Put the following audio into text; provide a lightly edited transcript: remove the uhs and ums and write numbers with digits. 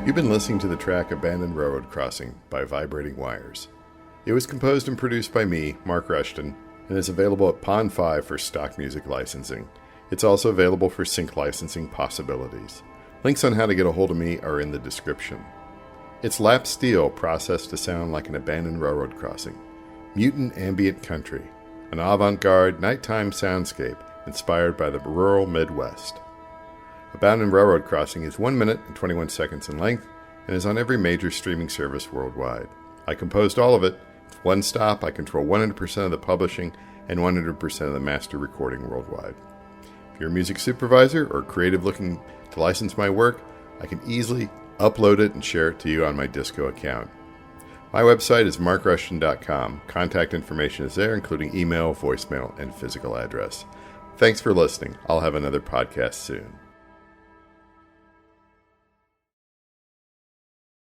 You've been listening to the track Abandoned Railroad Crossing by Vibrating Wires. It was composed and produced by me, Mark Rushton, and is available at Pond 5 for stock music licensing. It's also available for sync licensing possibilities. Links on how to get a hold of me are in the description. It's lap steel processed to sound like an abandoned railroad crossing. Mutant Ambient country, an avant-garde nighttime soundscape inspired by the rural Midwest. Abandoned Railroad Crossing is 1 minute and 21 seconds in length and is on every major streaming service worldwide. I composed all of it. With one stop, I control 100% of the publishing and 100% of the master recording worldwide. If you're a music supervisor or creative looking to license my work, I can easily upload it and share it to you on my Disco account. My website is markrushton.com. Contact information is there, including email, voicemail, and physical address. Thanks for listening. I'll have another podcast soon.